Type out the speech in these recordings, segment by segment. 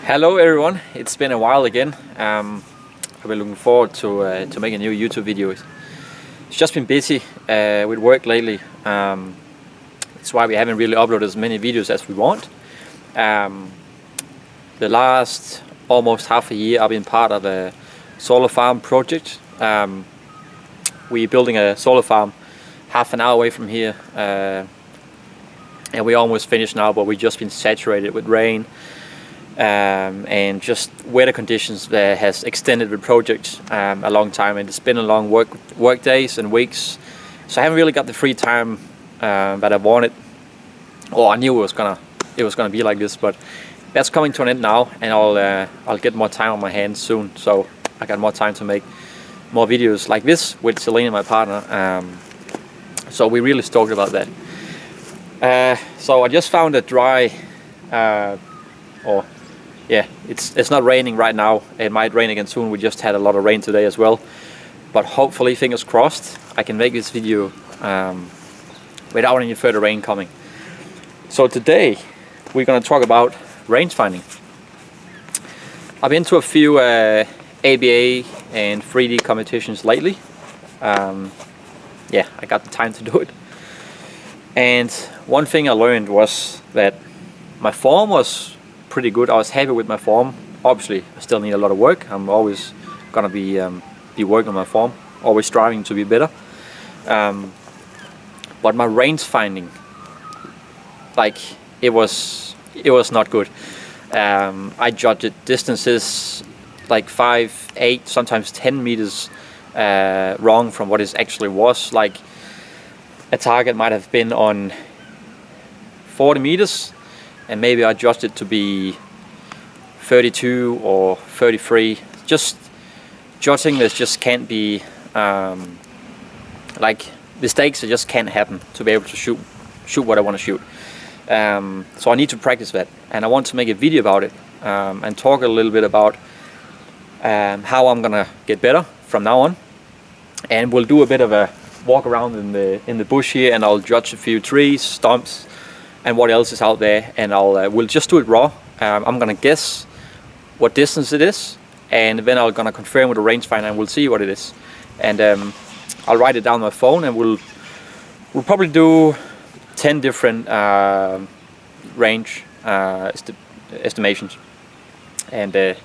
Hello everyone, it's been a while again. I've been looking forward to make a new YouTube video. It's just been busy with work lately. That's why we haven't really uploaded as many videos as we want. The last almost half a year I've been part of a solar farm project. We're building a solar farm half an hour away from here, and we're almost finished now, but we've just been saturated with rain. And just weather conditions that has extended the project a long time, and it's been a long work days and weeks, so I haven't really got the free time that I wanted, or I knew it was gonna be like this, but that's coming to an end now, and I'll get more time on my hands soon, so I got more time to make more videos like this with Selena, my partner. So we really stoked about that. So I just found a dry it's not raining right now. It might rain again soon. We just had a lot of rain today as well, but hopefully, fingers crossed, I can make this video without any further rain coming. So today we're going to talk about range finding. I've been to a few ABA and 3D competitions lately. I got the time to do it, and one thing I learned was that my form was pretty good. I was happy with my form. Obviously I still need a lot of work. I'm always gonna be working on my form, always striving to be better, but my range finding, like, it was not good. I judged distances like 5, 8, sometimes 10 meters wrong from what it actually was. Like, a target might have been on 40 meters and maybe I judged it to be 32 or 33. Just judging this just can't be, like, mistakes that just can't happen to be able to shoot what I want to shoot. So I need to practice that, and I want to make a video about it, and talk a little bit about how I'm gonna get better from now on. And we'll do a bit of a walk around in the bush here, and I'll judge a few trees, stumps, and what else is out there, and we'll just do it raw. I'm gonna guess what distance it is, and then I'm gonna confirm with the rangefinder, and we'll see what it is. And I'll write it down on my phone, and we'll probably do 10 different range estimations, and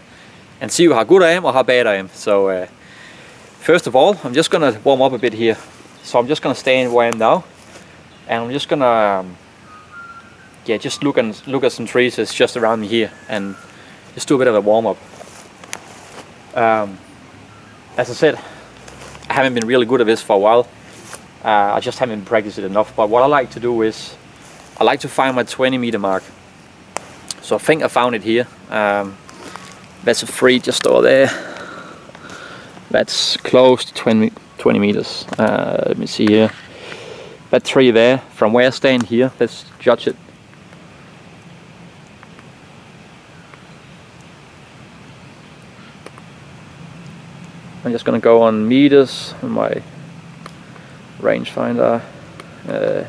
see how good I am or how bad I am. So first of all, I'm just gonna warm up a bit here. So I'm just gonna stand where I am now, and I'm just gonna just look at some trees that's just around me here, and just do a bit of a warm-up. As I said, I haven't been really good at this for a while. I just haven't practiced it enough, but what I like to do is I like to find my 20-meter mark. So I think I found it here. That's a free just over there. That's close to 20 meters. Let me see here. That tree there, from where I stand here, let's judge it. I'm just gonna go on meters on my rangefinder. There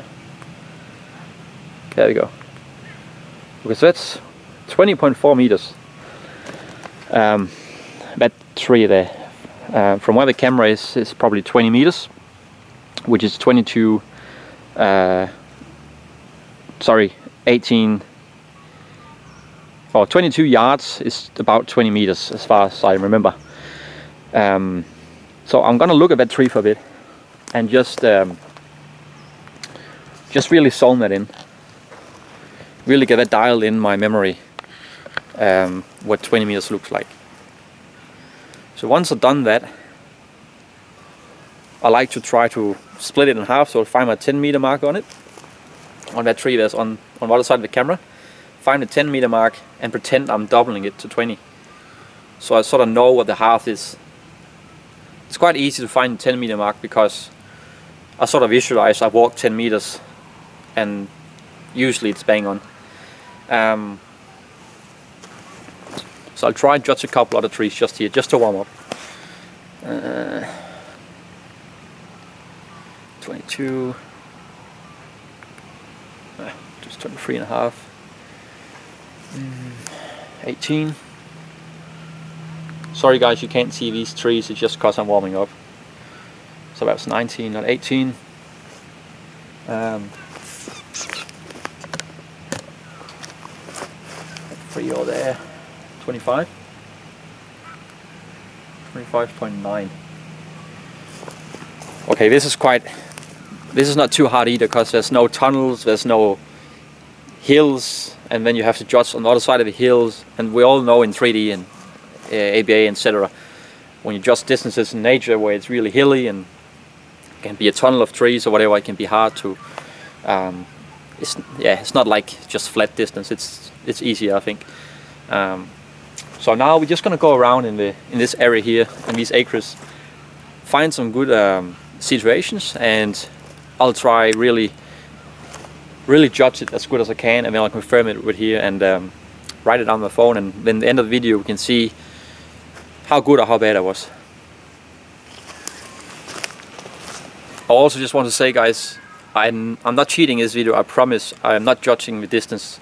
we go. Okay, so that's 20.4 meters. That tree there, from where the camera is probably 20 meters, which is 22. 18 or 22 yards is about 20 meters as far as I remember. So I'm gonna look at that tree for a bit and just really zone that in, really get that dialed in my memory, what 20 meters looks like. So once I've done that, I like to try to split it in half, so I'll find my 10-meter mark on it, on that tree that's on the other side of the camera. Find the 10-meter mark and pretend I'm doubling it to 20, so I sort of know what the half is. It's quite easy to find the 10-meter mark because I sort of visualize I walk 10 meters and usually it's bang on. So I'll try and judge a couple other trees just here, just to warm up. 22, just 23.5, 18. Sorry guys, you can't see these trees, it's just because I'm warming up. So that's 19, not 18. 3 over there, 25. 25.9. Okay, this is not too hard either, because there's no tunnels, there's no hills, and then you have to judge on the other side of the hills. And we all know in 3D and ABA, etc., when you judge distances in nature where it's really hilly and can be a tunnel of trees or whatever, it can be hard to. It's not like just flat distance. It's easier, I think. So now we're just gonna go around in this area here in these acres, find some good situations, and I'll try really judge it as good as I can, and then I'll confirm it with here and write it on my phone, and then at the end of the video we can see how good or how bad I was. I also just want to say, guys, I'm not cheating this video, I promise. I'm not judging the distance.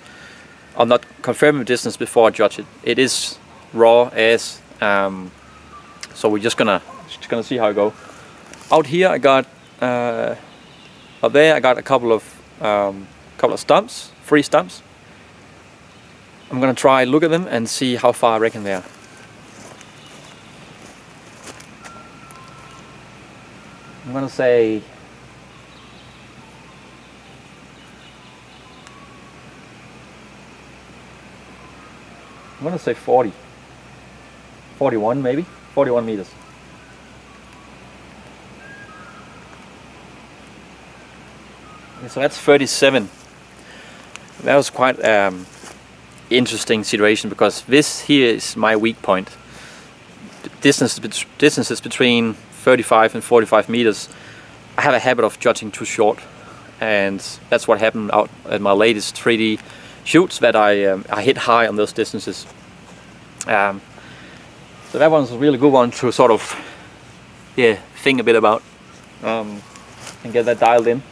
I'm not confirming the distance before I judge it. It is raw as, so we're just gonna see how it go. Out here I got up there I got a couple of stumps, 3 stumps. I'm gonna try look at them and see how far I reckon they are. I'm gonna say I'm gonna say 40, 41 maybe, 41 meters. Okay, so that's 37. That was quite interesting situation, because this here is my weak point. Distances between 35 and 45 meters. I have a habit of judging too short, and that's what happened out at my latest 3D shoots, that I hit high on those distances. So that one's a really good one to sort of think a bit about and get that dialed in.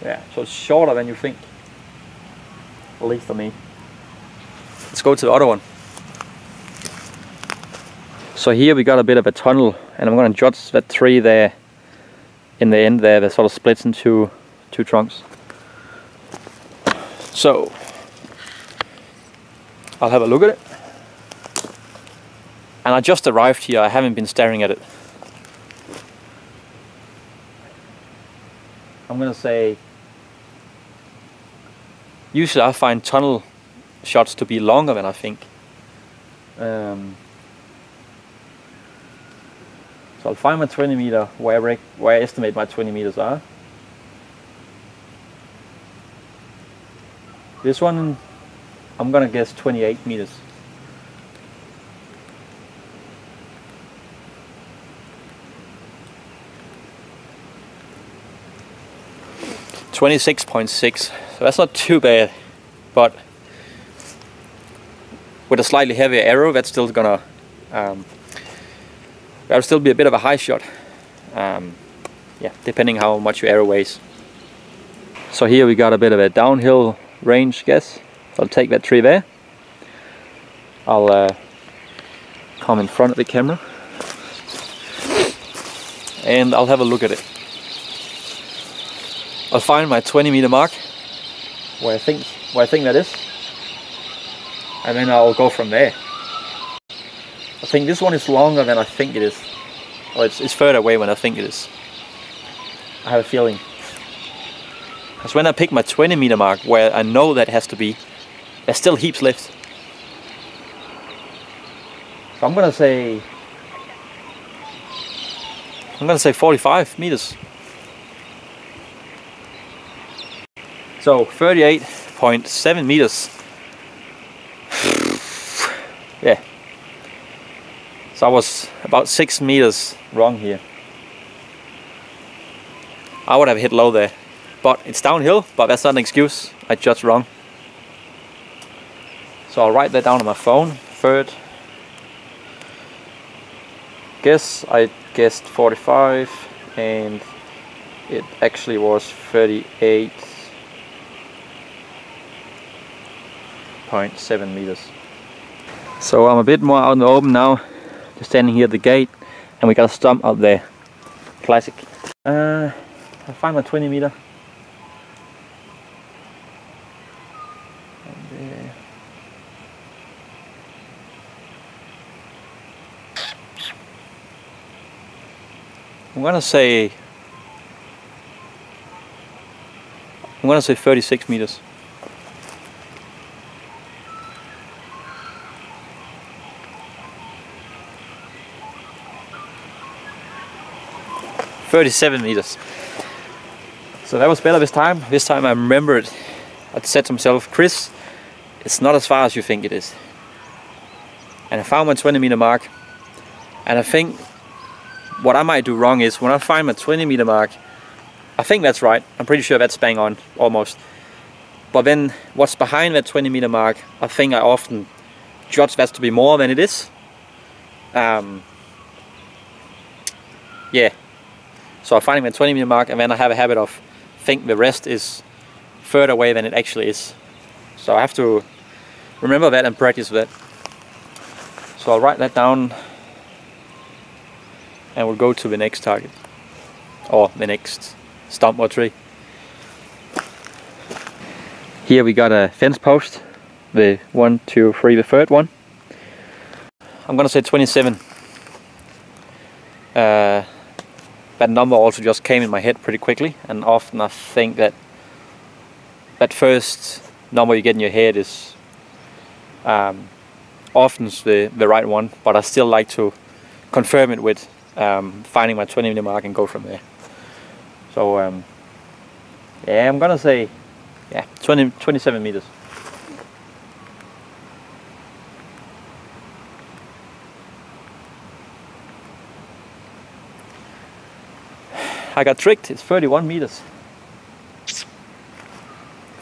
Yeah, so it's shorter than you think, at least for me. Let's go to the other one. So here we got a bit of a tunnel, and I'm going to judge that tree there in the end there that sort of splits into 2 trunks. So I'll have a look at it. And I just arrived here, I haven't been staring at it. I'm going to say, usually I find tunnel shots to be longer than I think. So I'll find my 20 meter where I estimate my 20 meters are. This one, I'm gonna guess 28 meters. .6, so that's not too bad, but with a slightly heavier arrow, that's still gonna that'll still be a bit of a high shot. Yeah, depending how much your arrow weighs. So here we got a bit of a downhill range guess. So I'll take that tree there. I'll come in front of the camera and I'll have a look at it. I'll find my 20 meter mark where I think that is, and then I'll go from there. I think this one is longer than I think it is. Well, it's further away than I think it is. I have a feeling. Because when I pick my 20 meter mark where I know that has to be, there's still heaps left. So I'm gonna say 45 meters. So 38.7 meters. Yeah. So I was about 6 meters wrong here. I would have hit low there. But it's downhill, but that's not an excuse. I judged wrong. So I'll write that down on my phone. Third guess, I guessed 45 and it actually was 38.7 meters. So I'm a bit more out in the open now, just standing here at the gate, and we got a stump out there. Classic. I find my 20 meter. And, I'm gonna say 36 meters. $37 meters. So that was better this time. This time I remembered. I'd said to myself, Chris, it's not as far as you think it is. And I found my 20 meter mark. And I think what I might do wrong is when I find my 20 meter mark, I think that's right. I'm pretty sure that's bang on, almost. But then what's behind that 20 meter mark, I think I often judge that to be more than it is. Yeah. So I'm finding my 20 meter mark, and then I have a habit of think the rest is further away than it actually is. So I have to remember that and practice that. So I'll write that down and we'll go to the next target, or the next stump or tree. Here we got a fence post, the 1, 2, 3, the third one. I'm gonna say 27. That number also just came in my head pretty quickly, and often I think that that first number you get in your head is often the right one, but I still like to confirm it with finding my 20 meter mark and go from there. So yeah, I'm gonna say 27 meters. I got tricked, it's 31 meters.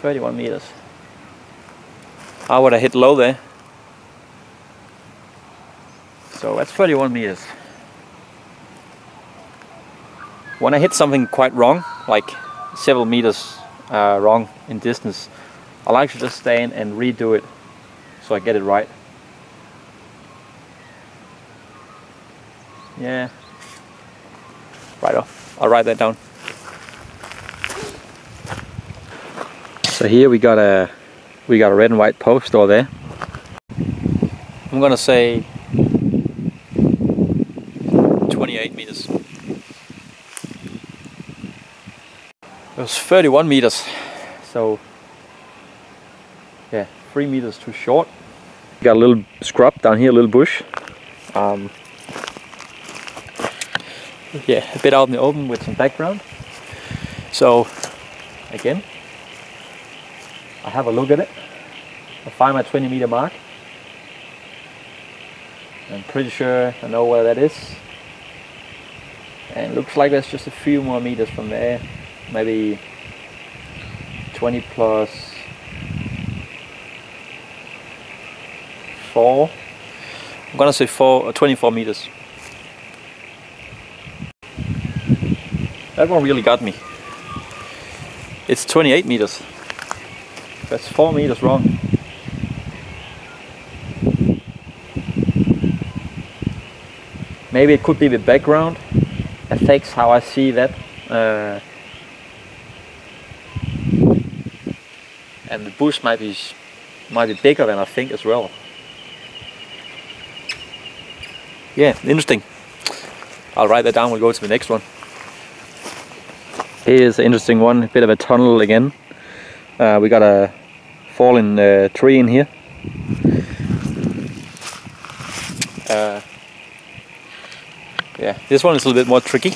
31 meters. How would I hit low there? So that's 31 meters. When I hit something quite wrong, like several meters wrong in distance, I like to just stand and redo it so I get it right. Yeah. Right off. I'll write that down. So here we got a red and white post over there. I'm gonna say 28 meters. It was 31 meters. So yeah, 3 meters too short. Got a little scrub down here, a little bush. Yeah, a bit out in the open with some background. So again, I have a look at it. I find my 20 meter mark. I'm pretty sure I know where that is. And it looks like there's just a few more meters from there. Maybe 20 plus 4. I'm gonna say 24 meters. That one really got me. It's 28 meters. That's 4 meters wrong. Maybe it could be the background affects how I see that. And the bush might be bigger than I think as well. Yeah, interesting. I'll write that down. We'll go to the next one. Here's an interesting one, a bit of a tunnel again. We got a fallen tree in here. Yeah, this one is a little bit more tricky.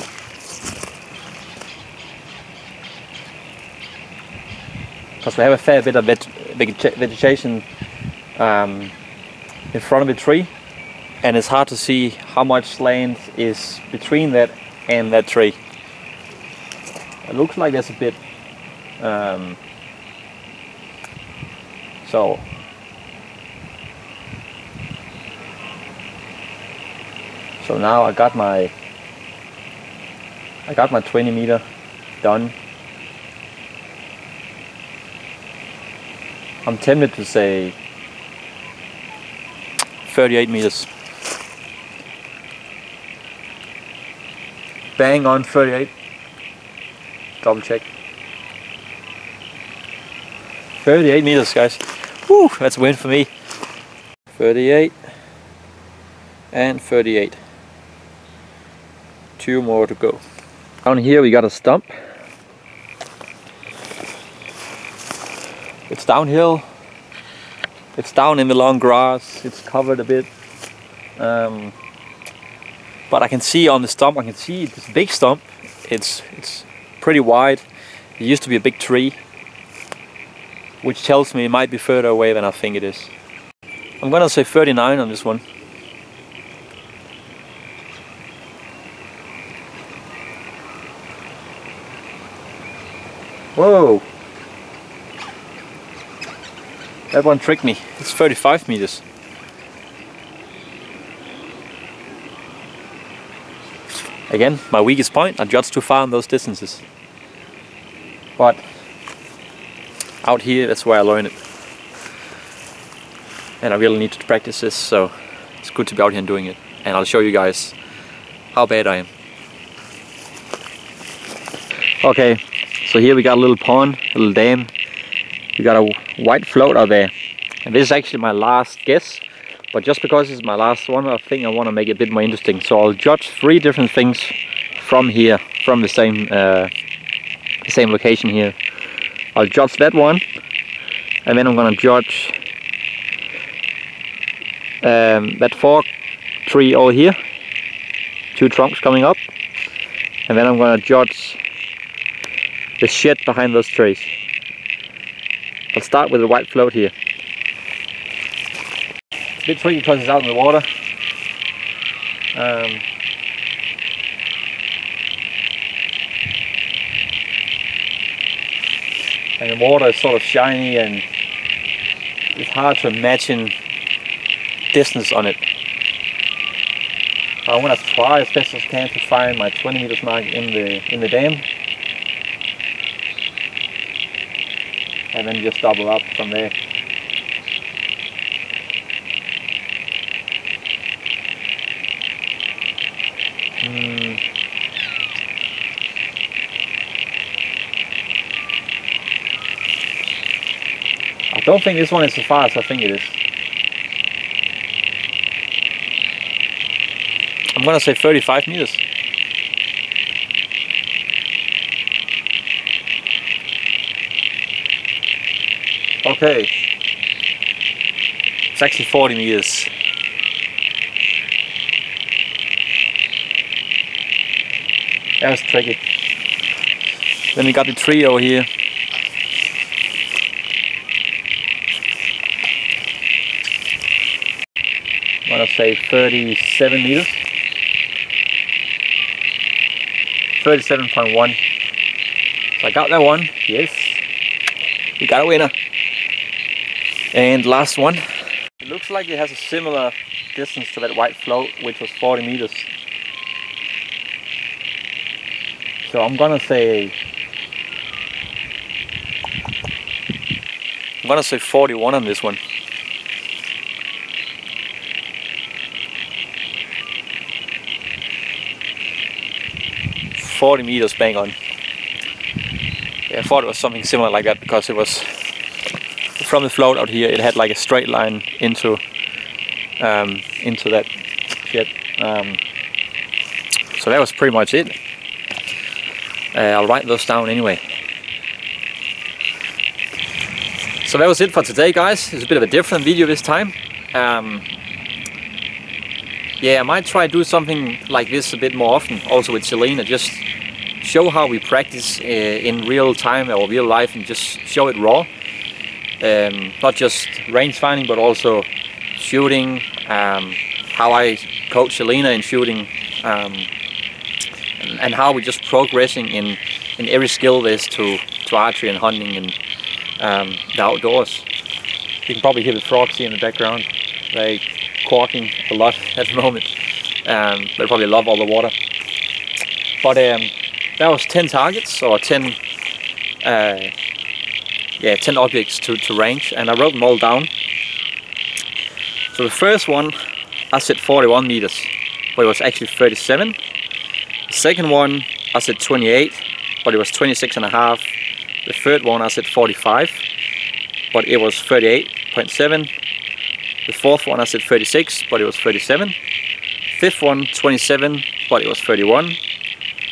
Because we have a fair bit of vegetation in front of the tree, and it's hard to see how much land is between that and that tree. It looks like there's a bit. So now I got my 20 meter done. I'm tempted to say 38 meters. Bang on 38. Double check. 38 meters, guys. Woo, that's a win for me. 38 and 38. 2 more to go. Down here we got a stump. It's downhill. It's down in the long grass. It's covered a bit. But I can see on the stump, I can see this big stump. It's pretty wide. It used to be a big tree, which tells me it might be further away than I think it is. I'm gonna say 39 on this one. Whoa! That one tricked me. It's 35 meters. Again, my weakest point, I judge too far on those distances. But out here, that's where I learn it. And I really need to practice this, so it's good to be out here and doing it. And I'll show you guys how bad I am. Okay, so here we got a little pond, a little dam. We got a white float out there. And this is actually my last guess. But just because it's my last one, I think I want to make it a bit more interesting. So I'll judge 3 different things from here, from the same location here. I'll judge that one, and then I'm going to judge that fork tree over here, 2 trunks coming up, and then I'm going to judge the shed behind those trees. I'll start with the white float here. It's a bit tricky because it's out in the water. And the water is sort of shiny and it's hard to imagine distance on it. I want to try as best as I can to find my 20 meters mark in the dam. And then just double up from there. I don't think this one is as far as I think it is. I'm gonna say 35 meters. Okay. It's actually 40 meters. That was tricky. Then we got the tree over here. I'm gonna say 37 meters. 37.1. So I got that one. Yes. We got a winner. And last one. It looks like it has a similar distance to that white float, which was 40 meters. So I'm gonna say 41 on this one. $40 meters, bang on. Yeah, I thought it was something similar like that because it was from the float out here. It had like a straight line into that shed. So that was pretty much it. I'll write those down anyway. So that was it for today, guys. It's a bit of a different video this time. Yeah, I might try to do something like this a bit more often, also with Selena. Just show how we practice in real time or real life, and just show it raw. Not just range finding, but also shooting, how I coach Selena in shooting, and how we're just progressing in every skill there is to archery and hunting and the outdoors. You can probably hear the frogs here in the background. They're quacking a lot at the moment. They probably love all the water. But that was 10 targets, or 10 objects to range, and I wrote them all down. So the first one I said 41 meters, but it was actually 37. The second one I said 28, but it was 26.5. The third one I said 45, but it was 38.7. The fourth one I said 36, but it was 37. Fifth one 27, but it was 31.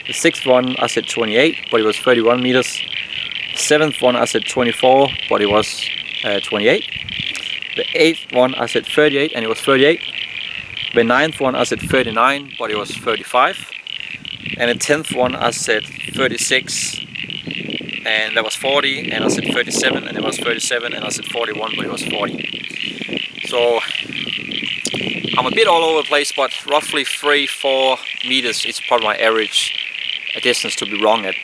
The sixth one I said 28, but it was 31 meters. The seventh one I said 24, but it was 28. The eighth one I said 38, and it was 38. The ninth one I said 39, but it was 35. And the 10th one I said 36, and that was 40. And I said 37, and it was 37. And I said 41, but it was 40. So I'm a bit all over the place, but roughly 3-4 meters is probably my average distance to be wrong at.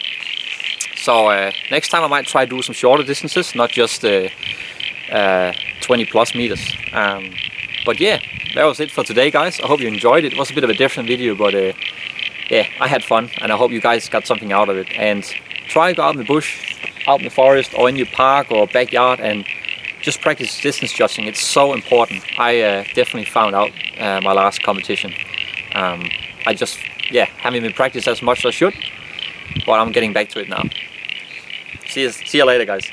So next time I might try to do some shorter distances, not just 20 plus meters. But yeah, that was it for today, guys. I hope you enjoyed it. It was a bit of a different video, but yeah, I had fun, and I hope you guys got something out of it. And try to go out in the bush, out in the forest, or in your park or backyard, and just practice distance judging. It's so important. I definitely found out my last competition. I just, yeah, haven't been practiced as much as I should, but I'm getting back to it now. See you later, guys.